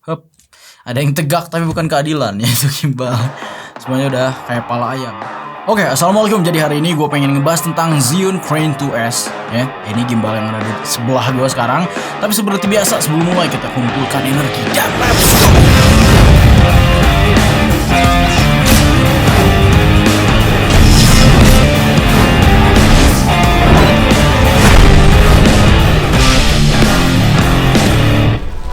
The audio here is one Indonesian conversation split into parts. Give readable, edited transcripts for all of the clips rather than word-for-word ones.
Hup. Ada yang tegak tapi bukan keadilan, yaitu gimbal. Semuanya udah kayak pala ayam. Oke, assalamualaikum. Jadi hari ini gue pengen ngebahas tentang Zhiyun Crane 2S ya. Ini gimbal yang ada di sebelah gue sekarang. Tapi seperti biasa sebelum mulai kita kumpulkan energi dan let's go.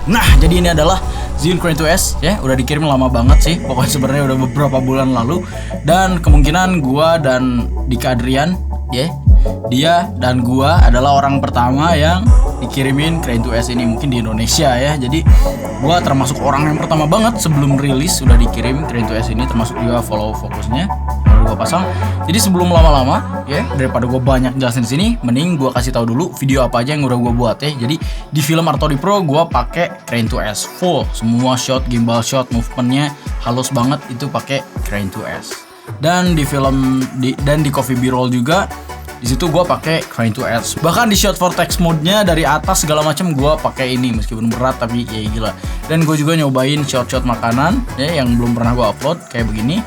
Nah, jadi ini adalah Zhiyun Crane 2S ya, udah dikirim lama banget sih. Pokoknya sebenarnya udah beberapa bulan lalu. Dan kemungkinan gua dan Dika Adrian ya, dia dan gua adalah orang pertama yang dikirimin Crane 2S ini mungkin di Indonesia ya. Jadi gua termasuk orang yang pertama banget sebelum rilis sudah dikirim Crane 2S ini, termasuk juga follow fokusnya baru gua pasang. Jadi sebelum lama-lama ya, daripada gua banyak jelasin di sini, mending gua kasih tahu dulu video apa aja yang udah gua buat ya. Jadi di film Artodi Pro gua pakai Crane 2S full, semua shot, gimbal shot, movementnya halus banget itu pakai Crane 2S. Dan di film dan di Coffee B-roll juga di situ gua pakai Crane 2S. Bahkan di shot vortex mode-nya dari atas segala macam gua pakai ini meskipun berat tapi ya gila. Dan gue juga nyobain shot-shot makanan ya yang belum pernah gua upload kayak begini.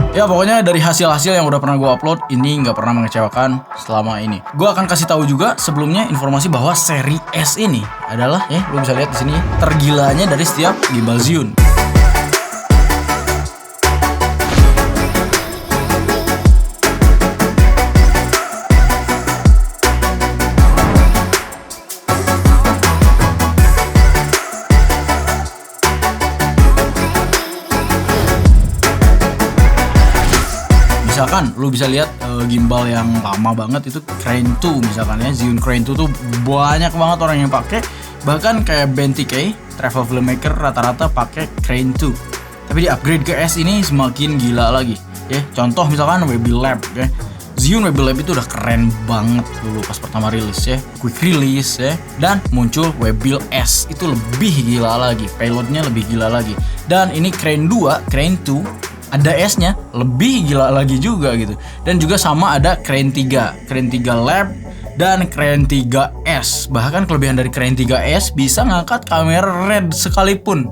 Ya pokoknya dari hasil-hasil yang udah pernah gue upload, ini nggak pernah mengecewakan selama ini. Gue akan kasih tahu juga sebelumnya informasi bahwa seri S ini adalah ya, lu bisa lihat di sini tergilanya dari setiap gimbal Zhiyun. Misalkan lu bisa lihat gimbal yang lama banget itu Crane 2 misalkan ya, Zhiyun Crane 2 tuh banyak banget orang yang pakai. Bahkan kayak Ben TK, travel filmmaker rata-rata pakai Crane 2. Tapi di upgrade ke S ini semakin gila lagi ya. Contoh misalkan Webil Lab ya. Zhiyun Webil Lab itu udah keren banget dulu pas pertama rilis ya, quick release ya. Dan muncul Webil S itu lebih gila lagi, payloadnya lebih gila lagi. Dan ini Crane 2, Crane 2 ada S-nya lebih gila lagi juga gitu. Dan juga sama ada Crane 3, Crane 3 Lab dan Crane 3S. Bahkan kelebihan dari Crane 3S bisa ngangkat kamera red sekalipun.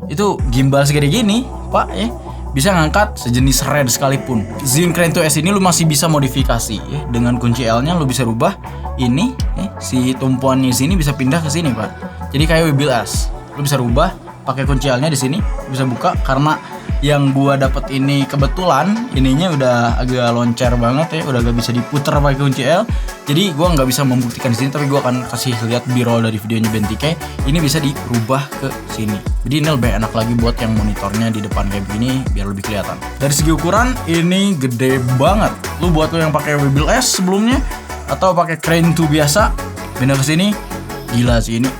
Itu gimbal segede gini, Pak ya, bisa ngangkat sejenis red sekalipun. Zhiyun Crane 2S ini lu masih bisa modifikasi ya. Dengan kunci L-nya lu bisa rubah ini si tumpuannya sini bisa pindah ke sini, Pak. Jadi kayak Webil S. Lu bisa rubah pakai kunci L-nya di sini, bisa buka. Karena yang gua dapet ini kebetulan ininya udah agak loncer banget ya, udah gak bisa diputer pakai kunci L. Jadi gua nggak bisa membuktikan di sini, tapi gua akan kasih lihat B-roll dari videonya Ben TK. Ini bisa dirubah ke sini. Jadi ini lebih enak lagi buat yang monitornya di depan kayak begini biar lebih kelihatan. Dari segi ukuran ini gede banget. Lu buat lu yang pakai Webil S sebelumnya atau pakai Crane 2 biasa, pindah ke sini, gila sih ini.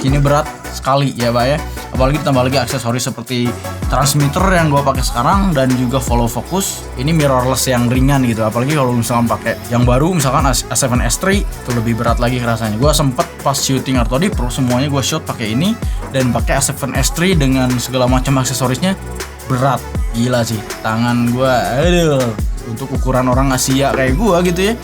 Ini berat sekali ya, Pak ya. Apalagi ditambah lagi aksesoris seperti transmitter yang gua pakai sekarang dan juga follow focus. Ini mirrorless yang ringan gitu. Apalagi kalau misalkan pakai yang baru misalkan A7S3 itu lebih berat lagi rasanya. Gua sempet pas syuting Artodi Pro semuanya gua shoot pakai ini dan pakai A7S3 dengan segala macam aksesorisnya, berat. Gila sih. Tangan gua untuk ukuran orang Asia kayak gua gitu ya.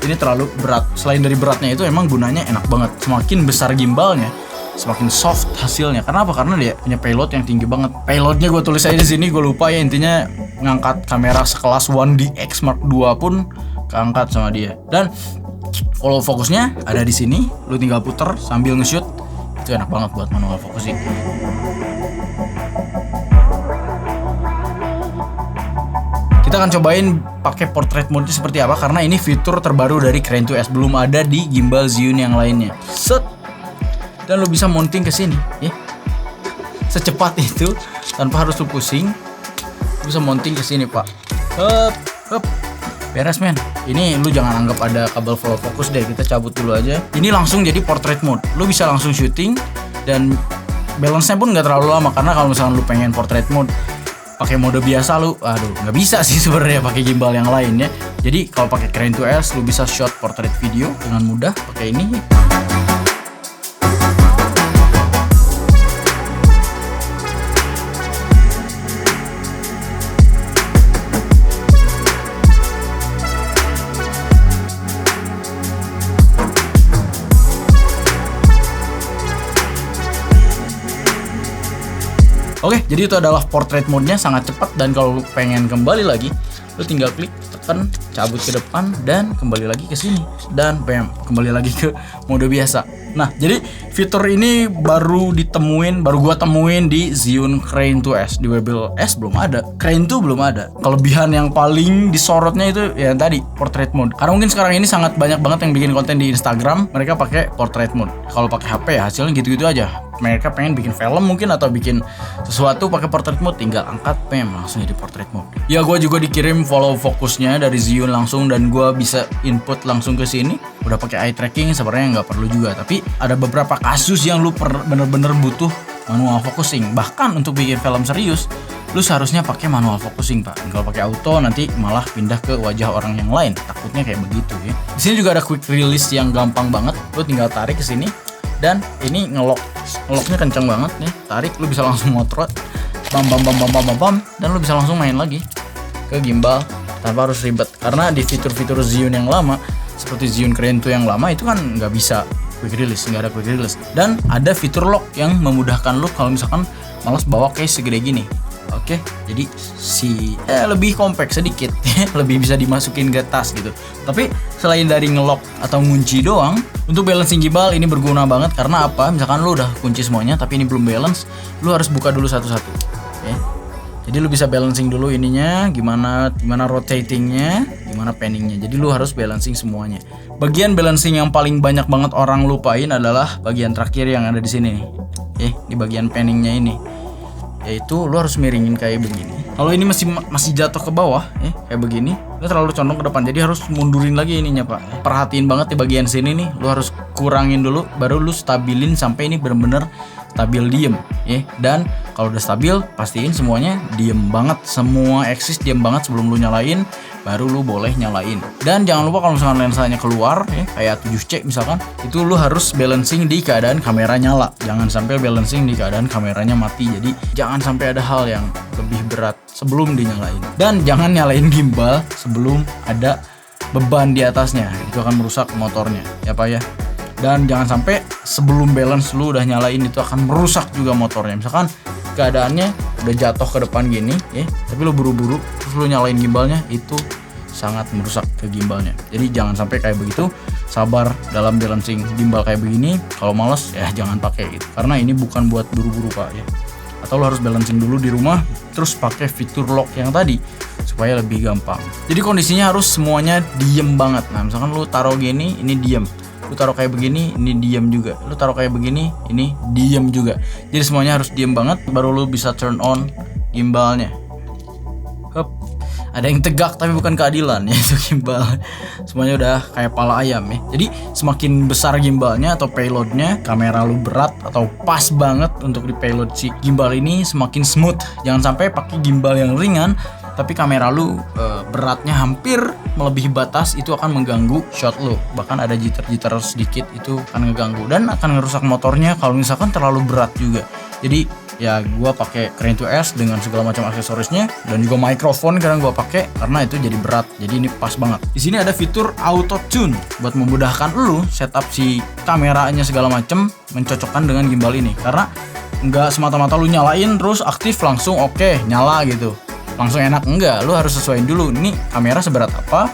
Ini terlalu berat. Selain dari beratnya itu emang gunanya enak banget. Semakin besar gimbalnya, semakin soft hasilnya. Kenapa? Karena dia punya payload yang tinggi banget. Payloadnya gue tulis aja di sini, gue lupa ya. Intinya ngangkat kamera sekelas 1DX Mark II pun keangkat sama dia. Dan follow fokusnya ada di sini. Lu tinggal puter sambil nge-shoot. Itu enak banget buat manual focusing. Kita akan cobain pakai portrait mode seperti apa, karena ini fitur terbaru dari Crane 2S, belum ada di gimbal Zhiyun yang lainnya. Set. Dan lu bisa mounting ke sini ya. Secepat itu tanpa harus lu pusing. Lu bisa mounting ke sini, Pak. Hup. Beres, men. Ini lu jangan anggap ada kabel follow focus deh. Kita cabut dulu aja. Ini langsung jadi portrait mode. Lu bisa langsung shooting dan balance-nya pun nggak terlalu lama, karena kalau misalkan lu pengen portrait mode pakai mode biasa lu, nggak bisa sih sebenarnya pakai gimbal yang lain ya. Jadi kalau pakai Crane 2S lu bisa shot portrait video dengan mudah pakai ini. Oke, jadi itu adalah portrait mode-nya, sangat cepat. Dan kalau pengen kembali lagi, lu tinggal klik, tekan, cabut ke depan, dan kembali lagi ke sini. Dan bam, kembali lagi ke mode biasa. Nah, jadi fitur ini baru gua temuin di Zhiyun Crane 2S. Di Webull S belum ada, Crane 2 belum ada. Kelebihan yang paling disorotnya itu ya tadi, portrait mode. Karena mungkin sekarang ini sangat banyak banget yang bikin konten di Instagram, mereka pakai portrait mode. Kalau pakai HP ya hasilnya gitu-gitu aja. Mereka pengen bikin film mungkin atau bikin sesuatu pakai portrait mode, tinggal angkat langsung jadi portrait mode. Ya gue juga dikirim follow fokusnya dari Zhiyun langsung, dan gue bisa input langsung ke sini. Udah pakai eye tracking, sebenarnya nggak perlu juga, tapi ada beberapa kasus yang lu bener-bener butuh manual focusing. Bahkan untuk bikin film serius, lu seharusnya pakai manual focusing, Pak. Kalau pakai auto nanti malah pindah ke wajah orang yang lain. Takutnya kayak begitu ya. Di sini juga ada quick release yang gampang banget. Lu tinggal tarik ke sini dan ini ngeloknya kenceng banget nih. Tarik, lu bisa langsung motrot. Bam, dan lu bisa langsung main lagi ke gimbal tanpa harus ribet. Karena di fitur-fitur Zhiyun yang lama seperti Zhiyun Crane 2 yang lama itu kan nggak bisa quick release, nggak ada quick release. Dan ada fitur lock yang memudahkan lu kalau misalkan malas bawa case segede gini. Oke, jadi lebih compact sedikit, lebih bisa dimasukin ke tas gitu. Tapi selain dari ngelock atau ngunci doang, untuk balancing gimbal ini berguna banget. Karena apa? Misalkan lu udah kunci semuanya tapi ini belum balance, lu harus buka dulu satu-satu. Oke. Jadi lu bisa balancing dulu ininya, gimana rotatingnya, gimana panningnya. Jadi lu harus balancing semuanya. Bagian balancing yang paling banyak banget orang lupain adalah bagian terakhir yang ada di sini nih. Di bagian panningnya ini. Yaitu lu harus miringin kayak begini. Kalau ini masih jatuh ke bawah, kayak begini, lu terlalu condong ke depan. Jadi harus mundurin lagi ininya, Pak. Perhatiin banget di bagian sini nih, lu harus kurangin dulu, baru lu stabilin sampai ini bener-bener stabil diem, Dan kalau udah stabil, pastiin semuanya diem banget, semua axis diem banget sebelum lu nyalain, baru lu boleh nyalain. Dan jangan lupa kalau misalkan lensanya keluar, kayak 7C misalkan, itu lu harus balancing di keadaan kamera nyala. Jangan sampai balancing di keadaan kameranya mati. Jadi jangan sampai ada hal yang lebih berat sebelum dinyalain. Dan jangan nyalain gimbal sebelum ada beban di atasnya, itu akan merusak motornya, ya Pak ya. Dan jangan sampai sebelum balance lu udah nyalain, itu akan merusak juga motornya. Misalkan keadaannya udah jatuh ke depan gini, tapi lu buru-buru terus lu nyalain gimbalnya, itu sangat merusak ke gimbalnya. Jadi jangan sampai kayak begitu. Sabar dalam balancing gimbal kayak begini. Kalau males ya jangan pakai gitu, karena ini bukan buat buru-buru, Pak ya. Atau lu harus balancing dulu di rumah, terus pakai fitur lock yang tadi supaya lebih gampang. Jadi kondisinya harus semuanya diem banget. Nah misalkan lu taruh gini, ini diem. Lu taruh kayak begini, ini diem juga. Lu taruh kayak begini, ini diem juga. Jadi semuanya harus diem banget, baru lu bisa turn on gimbalnya. Hup. Ada yang tegak tapi bukan keadilan, yaitu gimbal. Semuanya udah kayak pala ayam ya. Jadi semakin besar gimbalnya atau payloadnya, kamera lu berat atau pas banget untuk di payload si gimbal ini, semakin smooth. Jangan sampai pakai gimbal yang ringan tapi kamera lu beratnya hampir melebihi batas, itu akan mengganggu shot lu. Bahkan ada jitter sedikit, itu akan ngeganggu dan akan ngerusak motornya kalau misalkan terlalu berat juga. Jadi ya gua pakai Crane 2S dengan segala macam aksesorisnya, dan juga mikrofon kadang gua pakai karena itu jadi berat. Jadi ini pas banget. Di sini ada fitur auto tune buat memudahkan lu setup si kameranya segala macam, mencocokkan dengan gimbal ini. Karena nggak semata-mata lu nyalain terus aktif langsung oke, nyala gitu. Langsung enak, enggak, lu harus sesuaiin dulu nih kamera seberat apa,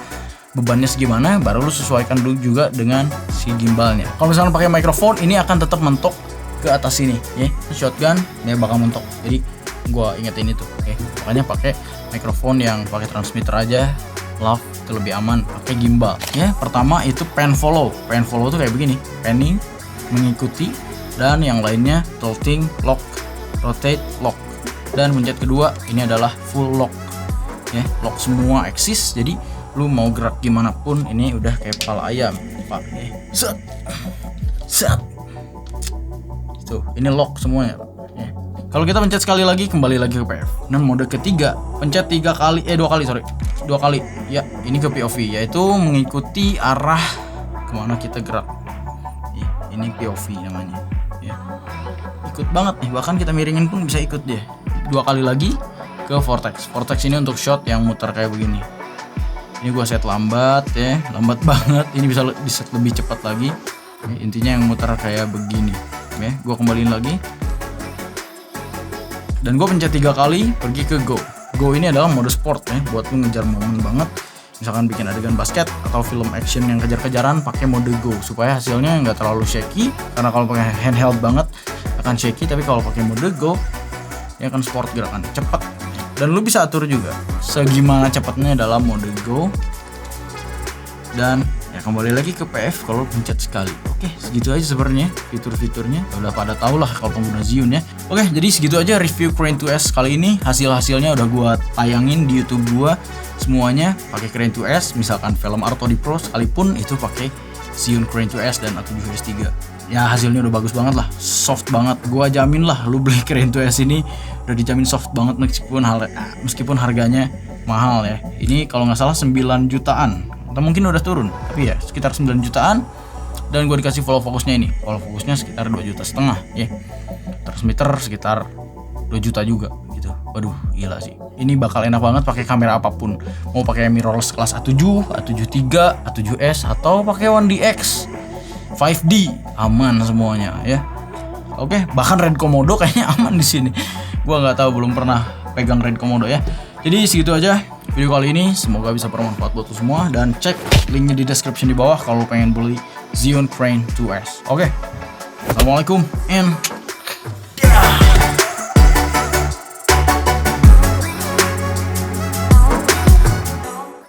bebannya segimana, baru lu sesuaikan dulu juga dengan si gimbalnya. Kalau misalnya pakai mikrofon, ini akan tetap mentok ke atas sini, ya. Shotgun dia bakal mentok. Jadi gua ingetin itu, makanya pakai mikrofon yang pakai transmitter aja, lav itu lebih aman. Pakai gimbal, ya. Pertama itu pan follow. Pan follow tuh kayak begini, panning, mengikuti, dan yang lainnya tilting, lock, rotate, lock. Dan pencet kedua ini adalah full lock, ya, lock semua axis. Jadi lu mau gerak gimana pun ini udah kayak kepala ayam, Pak. Set. Tuh, ini lock semuanya, Pak. Ya. Kalau kita pencet sekali lagi, kembali lagi ke PF. Dan mode ketiga, pencet 2 kali. Ya, ini ke POV, yaitu mengikuti arah kemana kita gerak. Ya, ini POV namanya. Ya. Ikut banget nih, bahkan kita miringin pun bisa ikut dia. 2 kali lagi ke vortex. Vortex ini untuk shot yang muter kayak begini. Ini gua set lambat ya, lambat banget. Ini bisa di set lebih cepat lagi. Ya, intinya yang muter kayak begini. Ya, gua kembaliin lagi. Dan gue pencet 3 kali pergi ke Go. Go ini adalah mode sport ya, buat lu ngejar momen banget. Misalkan bikin adegan basket atau film action yang kejar-kejaran pakai mode Go supaya hasilnya nggak terlalu shaky. Karena kalau pakai handheld banget akan shaky, tapi kalau pakai mode Go ya akan sport, gerakan cepat. Dan lu bisa atur juga segimana cepatnya dalam mode Go. Dan ya kembali lagi ke PF kalau pencet sekali. Oke, segitu aja sebenarnya fitur-fiturnya. Udah pada tau lah kalau pengguna Zhiyun ya. Oke, jadi segitu aja review Crane 2S kali ini. Hasil-hasilnya udah gua tayangin di YouTube gua semuanya pakai Crane 2S. Misalkan film Artody Pro sekalipun itu pakai Zhiyun Crane 2S dan A7S3. Ya hasilnya udah bagus banget lah, soft banget. Gua jamin lah lu beli Crane 2S ini udah dijamin soft banget meskipun harganya mahal ya. Ini kalau nggak salah 9 jutaan. Atau mungkin udah turun, tapi ya sekitar 9 jutaan. Dan gue dikasih follow fokusnya ini, follow fokusnya sekitar 2,5 juta ya. Transmitter sekitar 2 juta juga gitu. Waduh gila sih, ini bakal enak banget pakai kamera apapun. Mau pakai mirrorless kelas A7, A7 III, A7S atau pakai One DX 5D, aman semuanya ya. Oke, bahkan Red Komodo kayaknya aman di sini. Gua nggak tahu, belum pernah pegang Red Komodo ya. Jadi segitu aja video kali ini, semoga bisa bermanfaat buat lo semua. Dan cek linknya di description di bawah kalau pengen beli Zhiyun Crane 2S. Oke, assalamualaikum and